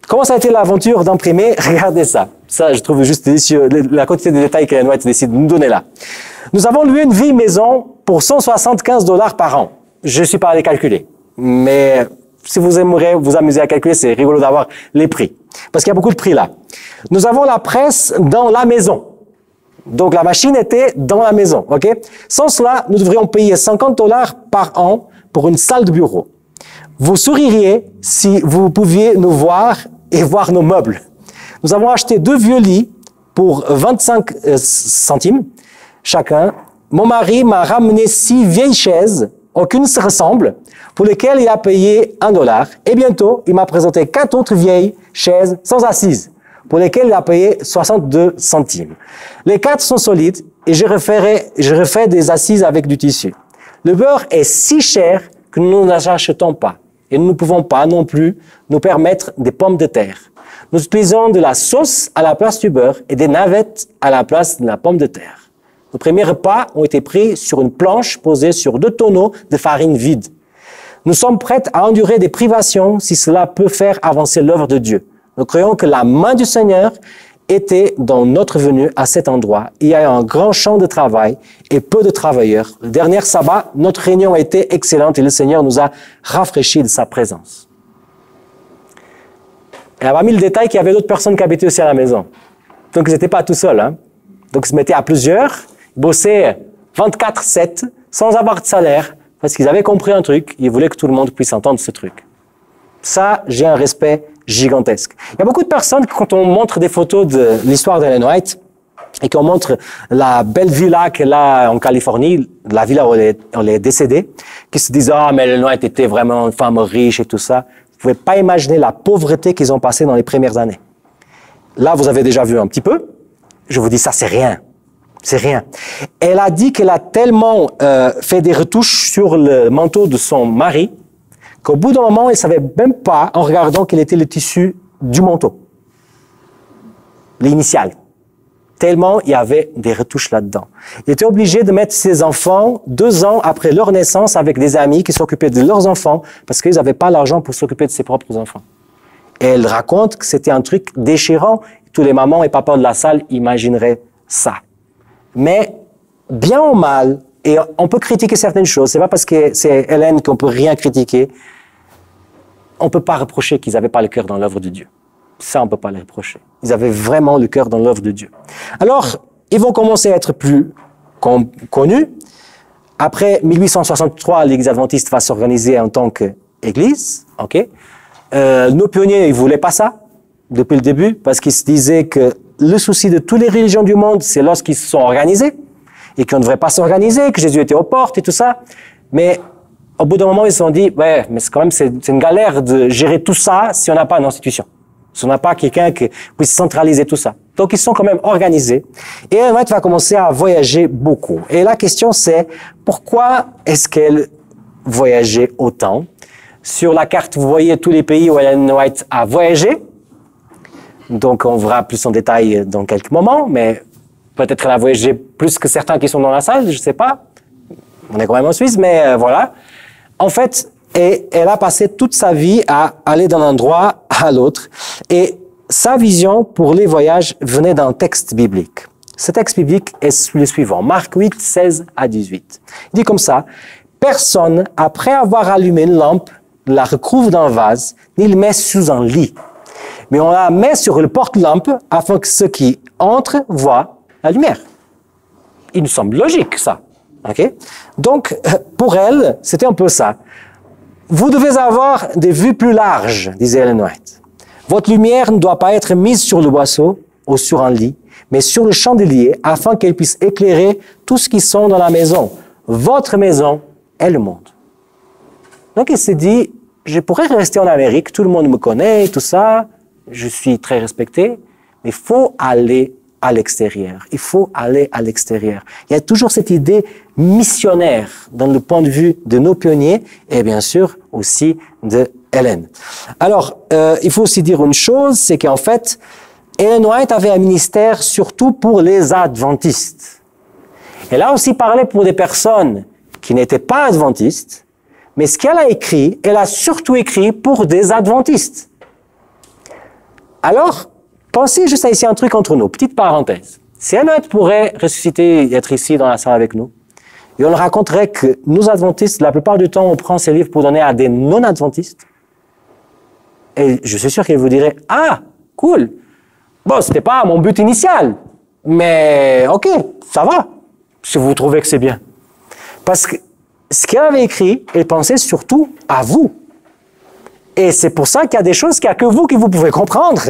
comment ça a été l'aventure d'imprimer? Regardez ça. Ça, je trouve juste délicieux, la quantité de détails qu'Ellen White décide de nous donner là. Nous avons loué une vieille maison pour 175 $ par an. Je ne suis pas allé calculer. Mais si vous aimeriez vous amuser à calculer, c'est rigolo d'avoir les prix. Parce qu'il y a beaucoup de prix là. Nous avons la presse dans la maison. Donc, la machine était dans la maison, OK? Sans cela, nous devrions payer 50 $ par an pour une salle de bureau. Vous souririez si vous pouviez nous voir et voir nos meubles. Nous avons acheté 2 vieux lits pour 25 centimes chacun. Mon mari m'a ramené 6 vieilles chaises, aucune se ressemble, pour lesquelles il a payé 1 $. Et bientôt, il m'a présenté 4 autres vieilles chaises sans assise, pour lesquelles il a payé 62 centimes. Les 4 sont solides et je refais des assises avec du tissu. Le beurre est si cher que nous ne l'achetons pas. Et nous ne pouvons pas non plus nous permettre des pommes de terre. Nous utilisons de la sauce à la place du beurre et des navettes à la place de la pomme de terre. Nos premiers repas ont été pris sur une planche posée sur 2 tonneaux de farine vide. Nous sommes prêts à endurer des privations si cela peut faire avancer l'œuvre de Dieu. Nous croyons que la main du Seigneur était dans notre venue à cet endroit. Il y a un grand champ de travail et peu de travailleurs. Le dernier sabbat, notre réunion a été excellente et le Seigneur nous a rafraîchis de sa présence. Elle a pas mis le détail qu'il y avait d'autres personnes qui habitaient aussi à la maison. Donc, ils n'étaient pas tout seuls. Hein. Donc, ils se mettaient à plusieurs, bossaient 24/7 sans avoir de salaire parce qu'ils avaient compris un truc. Ils voulaient que tout le monde puisse entendre ce truc. Ça, j'ai un respect gigantesque. Il y a beaucoup de personnes, quand on montre des photos de l'histoire d'Ellen White et qu'on montre la belle villa qu'elle a en Californie, la villa où elle est décédée, qui se disent « Ah, mais Ellen White était vraiment une femme riche et tout ça ». Vous ne pouvez pas imaginer la pauvreté qu'ils ont passée dans les premières années. Là, vous avez déjà vu un petit peu. Je vous dis, ça, c'est rien. C'est rien. Elle a dit qu'elle a tellement fait des retouches sur le manteau de son mari qu'au bout d'un moment, elle ne savait même pas, en regardant, quel était le tissu du manteau. L'initial. Tellement il y avait des retouches là-dedans. Il était obligé de mettre ses enfants 2 ans après leur naissance avec des amis qui s'occupaient de leurs enfants parce qu'ils n'avaient pas l'argent pour s'occuper de ses propres enfants. Et elle raconte que c'était un truc déchirant. Tous les mamans et papas de la salle imagineraient ça. Mais, bien ou mal, et on peut critiquer certaines choses, c'est pas parce que c'est Ellen qu'on peut rien critiquer, on peut pas reprocher qu'ils n'avaient pas le cœur dans l'œuvre de Dieu. Ça, on peut pas les reprocher. Ils avaient vraiment le cœur dans l'œuvre de Dieu. Alors, ils vont commencer à être plus connus. Après 1863, l'Église adventiste va s'organiser en tant qu'Église. Okay. Nos pionniers, ils voulaient pas ça depuis le début parce qu'ils se disaient que le souci de toutes les religions du monde, c'est lorsqu'ils se sont organisés et qu'on ne devrait pas s'organiser, que Jésus était aux portes et tout ça. Mais au bout d'un moment, ils se sont dit, ouais, mais c'est une galère de gérer tout ça si on n'a pas une institution. Si on n'a pas quelqu'un qui puisse centraliser tout ça. Donc, ils sont quand même organisés. Et Ellen White va commencer à voyager beaucoup. Et la question, c'est pourquoi est-ce qu'elle voyageait autant? Sur la carte, vous voyez tous les pays où Ellen White a voyagé. Donc, on verra plus en détail dans quelques moments, mais peut-être qu'elle a voyagé plus que certains qui sont dans la salle, je sais pas. On est quand même en Suisse, mais voilà. En fait, elle a passé toute sa vie à aller d'un endroit à l'autre. Et sa vision pour les voyages venait d'un texte biblique. Ce texte biblique est le suivant. Marc 8, 16 à 18. Il dit comme ça. Personne, après avoir allumé une lampe, la recouvre dans un vase, ni le met sous un lit. Mais on la met sur le porte-lampe afin que ceux qui entrent voient la lumière. Il nous semble logique, ça. Okay? Donc, pour elle, c'était un peu ça. Vous devez avoir des vues plus larges, disait Ellen White. Votre lumière ne doit pas être mise sur le boisseau ou sur un lit, mais sur le chandelier afin qu'elle puisse éclairer tout ce qui sont dans la maison. Votre maison est le monde. Donc, elle s'est dit, je pourrais rester en Amérique, tout le monde me connaît, tout ça, je suis très respecté, mais il faut aller à l'extérieur. Il faut aller à l'extérieur. Il y a toujours cette idée missionnaire dans le point de vue de nos pionniers et bien sûr aussi de Ellen. Alors, il faut aussi dire une chose, c'est qu'en fait, Ellen White avait un ministère surtout pour les adventistes. Elle a aussi parlé pour des personnes qui n'étaient pas adventistes, mais ce qu'elle a écrit, elle a surtout écrit pour des adventistes. Alors, pensez juste à ici un truc entre nous, petite parenthèse. Si Ellen White pourrait ressusciter et être ici dans la salle avec nous, et on raconterait que nous adventistes, la plupart du temps, on prend ces livres pour donner à des non-adventistes, et je suis sûr qu'elle vous dirait, ah, cool, bon, c'était pas mon but initial, mais ok, ça va, si vous trouvez que c'est bien. Parce que ce qu'elle avait écrit, elle pensait surtout à vous. Et c'est pour ça qu'il y a des choses qu'il n'y a que vous qui vous pouvez comprendre.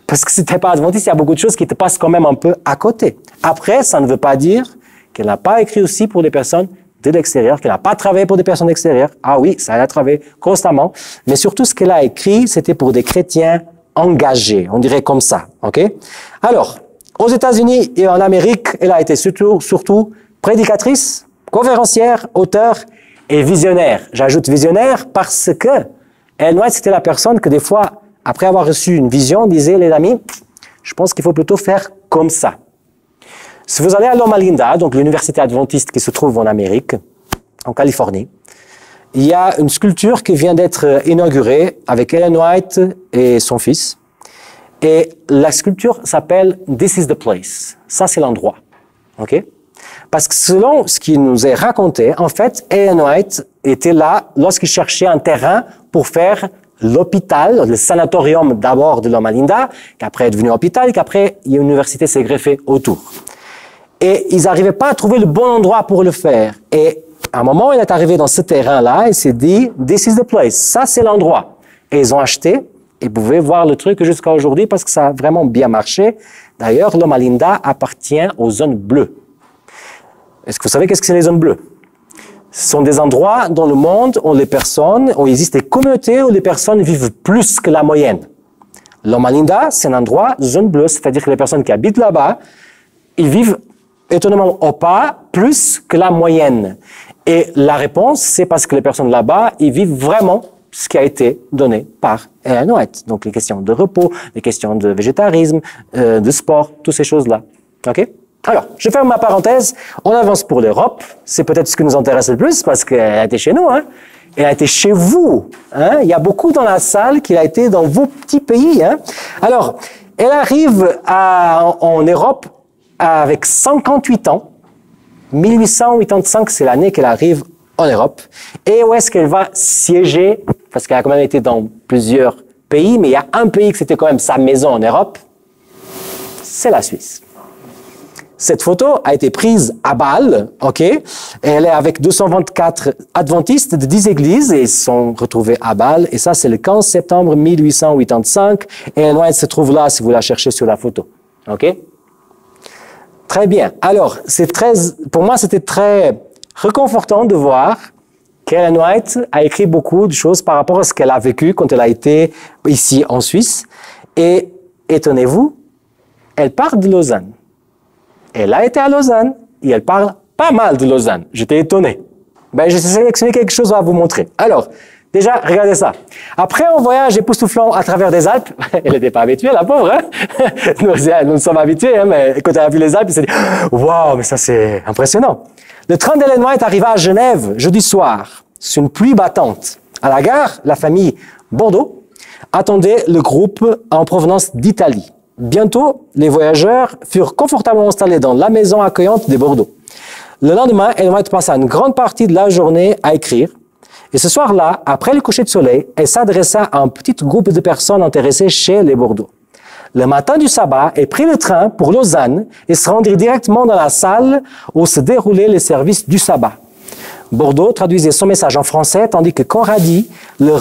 Parce que si tu n'es pas adventiste, il y a beaucoup de choses qui te passent quand même un peu à côté. Après, ça ne veut pas dire qu'elle n'a pas écrit aussi pour des personnes de l'extérieur, qu'elle n'a pas travaillé pour des personnes extérieures. Ah oui, ça elle a travaillé constamment. Mais surtout, ce qu'elle a écrit, c'était pour des chrétiens engagés. On dirait comme ça. OK? Alors, aux États-Unis et en Amérique, elle a été surtout prédicatrice, conférencière, auteure et visionnaire. J'ajoute visionnaire parce que Ellen White, c'était la personne que des fois, après avoir reçu une vision, disait, les amis, je pense qu'il faut plutôt faire comme ça. Si vous allez à Loma Linda, donc l'université adventiste qui se trouve en Amérique, en Californie, il y a une sculpture qui vient d'être inaugurée avec Ellen White et son fils. Et la sculpture s'appelle « This is the place ». Ça, c'est l'endroit. OK? Parce que selon ce qui nous est raconté, en fait, Ellen White était là lorsqu'il cherchait un terrain pour faire l'hôpital, le sanatorium d'abord de Loma Linda, qui après est devenu hôpital, qu'après, une université s'est greffée autour. Et ils n'arrivaient pas à trouver le bon endroit pour le faire. Et à un moment, il est arrivé dans ce terrain-là, il s'est dit, this is the place, ça c'est l'endroit. Et ils ont acheté, et vous pouvez voir le truc jusqu'à aujourd'hui parce que ça a vraiment bien marché. D'ailleurs, Loma Linda appartient aux zones bleues. Est-ce que vous savez qu'est-ce que c'est les zones bleues? Ce sont des endroits dans le monde où il existe des communautés où les personnes vivent plus que la moyenne. Loma Linda, c'est un endroit zone bleue, c'est-à-dire que les personnes qui habitent là-bas, ils vivent étonnamment au pas plus que la moyenne. Et la réponse, c'est parce que les personnes là-bas, ils vivent vraiment ce qui a été donné par Ellen White. Donc les questions de repos, les questions de végétarisme, de sport, toutes ces choses-là. OK? Alors, je ferme ma parenthèse, on avance pour l'Europe, c'est peut-être ce qui nous intéresse le plus parce qu'elle a été chez nous, hein. Elle a été chez vous, hein. Il y a beaucoup dans la salle qui a été dans vos petits pays, hein. Alors, elle arrive en Europe avec 58 ans, 1885, c'est l'année qu'elle arrive en Europe. Et où est-ce qu'elle va siéger? Parce qu'elle a quand même été dans plusieurs pays, mais il y a un pays que c'était quand même sa maison en Europe, c'est la Suisse. Cette photo a été prise à Bâle, ok? Et elle est avec 224 adventistes de 10 églises et ils sont retrouvés à Bâle. Et ça, c'est le 15 septembre 1885. Et Ellen White se trouve là si vous la cherchez sur la photo, ok? Très bien. Alors, pour moi, c'était très réconfortant de voir qu'Ellen White a écrit beaucoup de choses par rapport à ce qu'elle a vécu quand elle a été ici en Suisse. Et étonnez-vous, elle part de Lausanne. Elle a été à Lausanne et elle parle pas mal de Lausanne. J'étais étonné. J'ai sélectionné quelque chose à vous montrer. Alors, déjà, regardez ça. Après un voyage époustouflant à travers des Alpes, elle n'était pas habituée, la pauvre, hein? Nous sommes habitués, hein, mais quand elle a vu les Alpes, elle s'est dit « Waouh, mais ça c'est impressionnant !» Le train d'Ellen White arriva à Genève jeudi soir, sous une pluie battante. À la gare, la famille Bordeaux attendait le groupe en provenance d'Italie. Bientôt, les voyageurs furent confortablement installés dans la maison accueillante de Bordeaux. Le lendemain, Ellen White passa une grande partie de la journée à écrire. Et ce soir-là, après le coucher de soleil, elle s'adressa à un petit groupe de personnes intéressées chez les Bordeaux. Le matin du sabbat, elle prit le train pour Lausanne et se rendit directement dans la salle où se déroulaient les services du sabbat. Bordeaux traduisait son message en français, tandis que Conradi le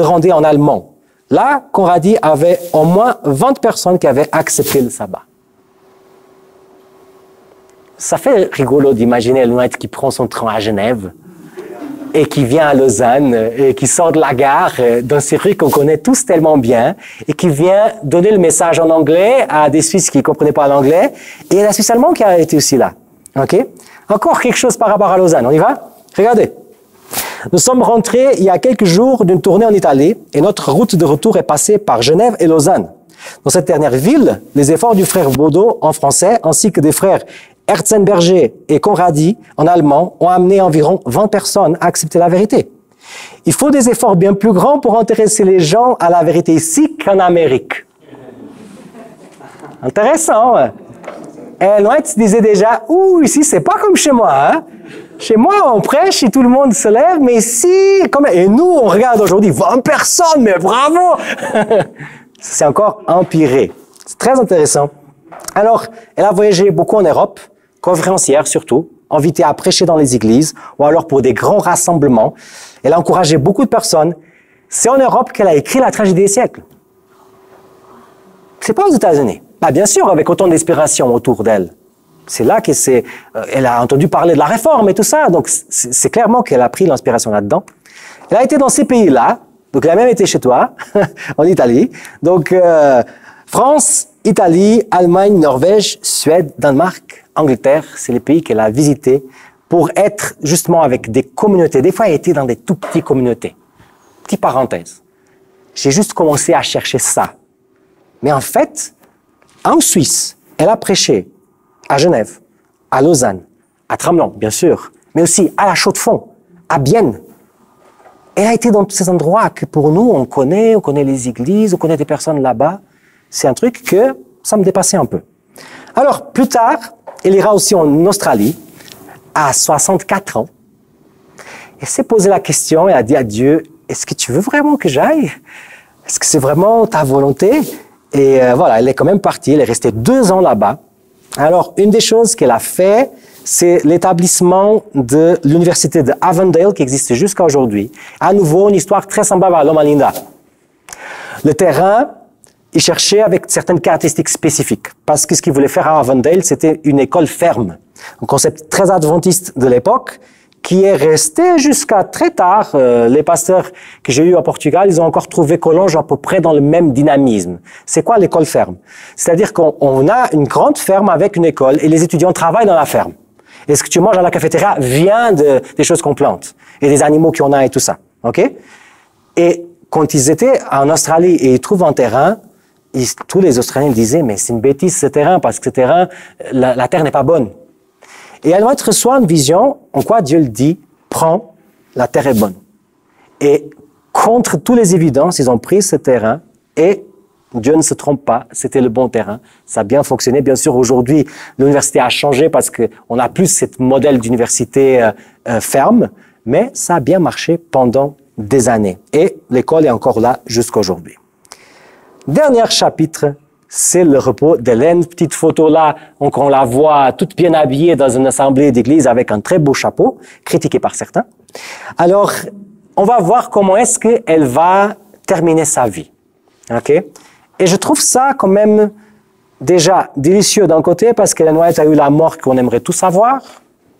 rendait en allemand. Là, Conradi avait au moins 20 personnes qui avaient accepté le sabbat. Ça fait rigolo d'imaginer Ellen White qui prend son train à Genève et qui vient à Lausanne et qui sort de la gare dans ces rues qu'on connaît tous tellement bien et qui vient donner le message en anglais à des Suisses qui ne comprenaient pas l'anglais et la Suisse allemande qui a été aussi là. Ok? Encore quelque chose par rapport à Lausanne. On y va? Regardez. Nous sommes rentrés il y a quelques jours d'une tournée en Italie et notre route de retour est passée par Genève et Lausanne. Dans cette dernière ville, les efforts du frère Baudot en français ainsi que des frères Herzenberger et Conradi en allemand ont amené environ 20 personnes à accepter la vérité. Il faut des efforts bien plus grands pour intéresser les gens à la vérité ici qu'en Amérique. Intéressant, hein? Ellen White disait déjà, ouh, ici c'est pas comme chez moi, hein? Chez moi, on prêche et tout le monde se lève, mais ici, et nous, on regarde aujourd'hui 20 personnes, mais bravo! C'est encore empiré. C'est très intéressant. Alors, elle a voyagé beaucoup en Europe, conférencière surtout, invitée à prêcher dans les églises, ou alors pour des grands rassemblements. Elle a encouragé beaucoup de personnes. C'est en Europe qu'elle a écrit la tragédie des siècles. C'est pas aux États-Unis. Bien sûr, avec autant d'inspiration autour d'elle. C'est là elle a entendu parler de la réforme et tout ça, donc c'est clairement qu'elle a pris l'inspiration là-dedans. Elle a été dans ces pays-là, donc elle a même été chez toi, en Italie. Donc, France, Italie, Allemagne, Norvège, Suède, Danemark, Angleterre, c'est les pays qu'elle a visités pour être justement avec des communautés. Des fois, elle était dans des tout petites communautés. Petite parenthèse. J'ai juste commencé à chercher ça. Mais en fait, en Suisse, elle a prêché à Genève, à Lausanne, à Tramelan, bien sûr, mais aussi à la Chaux-de-Fonds, à Bienne. Elle a été dans tous ces endroits que pour nous, on connaît les églises, on connaît des personnes là-bas. C'est un truc que ça me dépassait un peu. Alors, plus tard, elle ira aussi en Australie, à 64 ans. Elle s'est posé la question et a dit à Dieu, est-ce que tu veux vraiment que j'aille? Est-ce que c'est vraiment ta volonté? Et voilà, elle est quand même partie, elle est restée 2 ans là-bas. Alors, une des choses qu'elle a fait, c'est l'établissement de l'université de Avondale qui existe jusqu'à aujourd'hui. À nouveau, une histoire très semblable à Loma Linda. Le terrain, il cherchait avec certaines caractéristiques spécifiques. Parce que ce qu'il voulait faire à Avondale, c'était une école ferme. Un concept très adventiste de l'époque, qui est resté jusqu'à très tard. Les pasteurs que j'ai eus au Portugal, ils ont encore trouvé Collonges à peu près dans le même dynamisme. C'est quoi l'école ferme? C'est-à-dire qu'on a une grande ferme avec une école et les étudiants travaillent dans la ferme. Et ce que tu manges à la cafétéria vient des choses qu'on plante et des animaux qu'on a et tout ça. Ok? Et quand ils étaient en Australie et ils trouvent un terrain, tous les Australiens disaient, mais c'est une bêtise ce terrain parce que ce terrain, la terre n'est pas bonne. Et Ellen White reçoit une vision en quoi Dieu le dit, prends, la terre est bonne. Et contre toutes les évidences, ils ont pris ce terrain et Dieu ne se trompe pas, c'était le bon terrain. Ça a bien fonctionné. Bien sûr, aujourd'hui, l'université a changé parce qu'on n'a plus ce modèle d'université ferme, mais ça a bien marché pendant des années. Et l'école est encore là jusqu'à aujourd'hui. Dernier chapitre, c'est le repos d'Hélène. Petite photo là, donc on la voit toute bien habillée dans une assemblée d'église avec un très beau chapeau, critiqué par certains. Alors, on va voir comment est-ce qu'elle va terminer sa vie. OK? Et je trouve ça quand même déjà délicieux d'un côté parce qu'Ellen White a eu la mort qu'on aimerait tous avoir.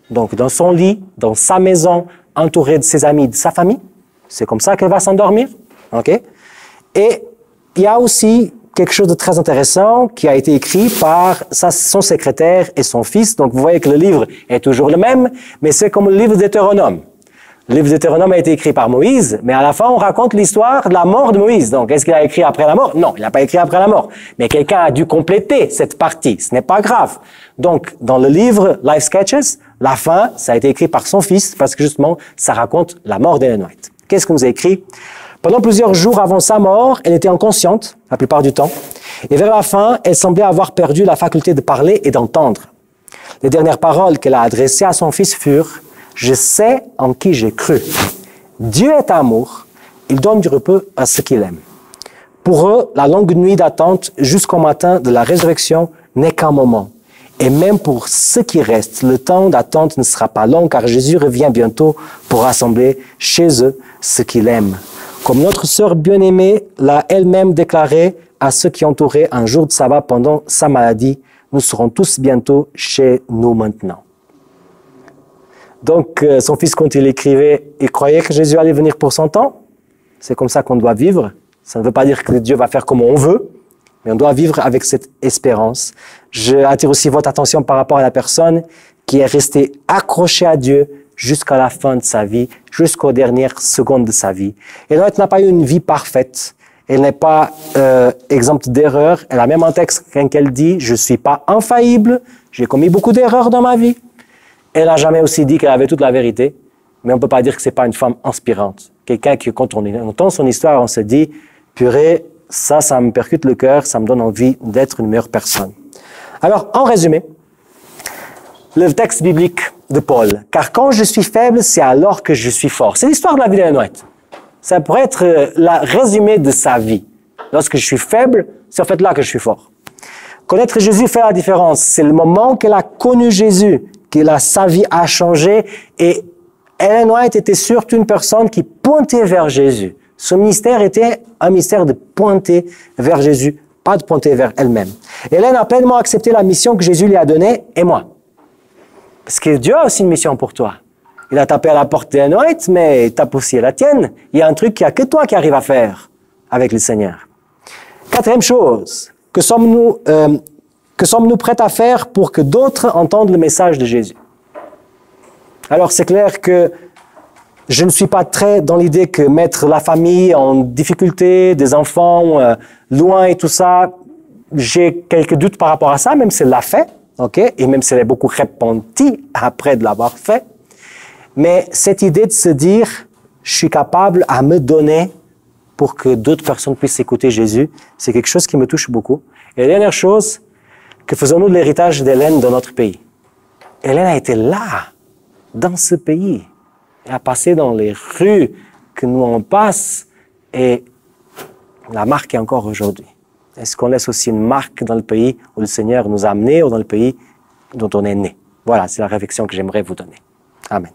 Donc, dans son lit, dans sa maison, entourée de ses amis, de sa famille. C'est comme ça qu'elle va s'endormir. OK? Et il y a aussi quelque chose de très intéressant qui a été écrit par son secrétaire et son fils. Donc, vous voyez que le livre est toujours le même, mais c'est comme le livre d'Hétéronome. Le livre d'Hétéronome a été écrit par Moïse, mais à la fin, on raconte l'histoire de la mort de Moïse. Donc, est-ce qu'il a écrit après la mort? Non, il n'a pas écrit après la mort. Mais quelqu'un a dû compléter cette partie. Ce n'est pas grave. Donc, dans le livre Life Sketches, la fin, ça a été écrit par son fils, parce que justement, ça raconte la mort d'Ellen White. Qu'est-ce qu'on nous a écrit? Pendant plusieurs jours avant sa mort, elle était inconsciente, la plupart du temps. Et vers la fin, elle semblait avoir perdu la faculté de parler et d'entendre. Les dernières paroles qu'elle a adressées à son fils furent « Je sais en qui j'ai cru. Dieu est amour. Il donne du repos à ceux qu'il aime. » Pour eux, la longue nuit d'attente jusqu'au matin de la résurrection n'est qu'un moment. Et même pour ceux qui restent, le temps d'attente ne sera pas long car Jésus revient bientôt pour rassembler chez eux ceux qu'il aime. Comme notre sœur bien-aimée l'a elle-même déclaré à ceux qui entouraient un jour de sabbat pendant sa maladie, nous serons tous bientôt chez nous maintenant. Donc, son fils, quand il écrivait, il croyait que Jésus allait venir pour son temps. C'est comme ça qu'on doit vivre. Ça ne veut pas dire que Dieu va faire comme on veut, mais on doit vivre avec cette espérance. Je attire aussi votre attention par rapport à la personne qui est restée accrochée à Dieu jusqu'à la fin de sa vie, jusqu'aux dernières secondes de sa vie. Et donc, elle n'a pas eu une vie parfaite. Elle n'est pas exempte d'erreurs. Elle a même un texte quand elle dit « Je ne suis pas infaillible, j'ai commis beaucoup d'erreurs dans ma vie ». Elle n'a jamais aussi dit qu'elle avait toute la vérité, mais on ne peut pas dire que ce n'est pas une femme inspirante. Quelqu'un qui, quand on entend son histoire, on se dit « Purée, ça me percute le cœur, ça me donne envie d'être une meilleure personne ». Alors, en résumé, le texte biblique de Paul. « Car quand je suis faible, c'est alors que je suis fort ». C'est l'histoire de la vie d'Ellen White. Ça pourrait être le résumé de sa vie. Lorsque je suis faible, c'est en fait là que je suis fort. Connaître Jésus fait la différence. C'est le moment qu'elle a connu Jésus, sa vie a changé. Et Ellen White était surtout une personne qui pointait vers Jésus. Son ministère était un ministère de pointer vers Jésus, pas de pointer vers elle-même. Hélène a pleinement accepté la mission que Jésus lui a donnée, et moi. Parce que Dieu a aussi une mission pour toi. Il a tapé à la porte d'Ellen White, mais il tape aussi à la tienne. Il y a un truc qu'il n'y a que toi qui arrive à faire avec le Seigneur. Quatrième chose, que sommes-nous prêts à faire pour que d'autres entendent le message de Jésus? Alors, c'est clair que je ne suis pas très dans l'idée que mettre la famille en difficulté, des enfants loin et tout ça, j'ai quelques doutes par rapport à ça, même si elle l'a fait, ok, et même si elle est beaucoup repentie après de l'avoir fait. Mais cette idée de se dire, je suis capable à me donner pour que d'autres personnes puissent écouter Jésus, c'est quelque chose qui me touche beaucoup. Et la dernière chose, que faisons-nous de l'héritage d'Hélène dans notre pays? Hélène a été là, dans ce pays. Elle a passé dans les rues que nous on passe et la marque est encore aujourd'hui. Est-ce qu'on laisse aussi une marque dans le pays où le Seigneur nous a amenés ou dans le pays dont on est né? Voilà, c'est la réflexion que j'aimerais vous donner. Amen.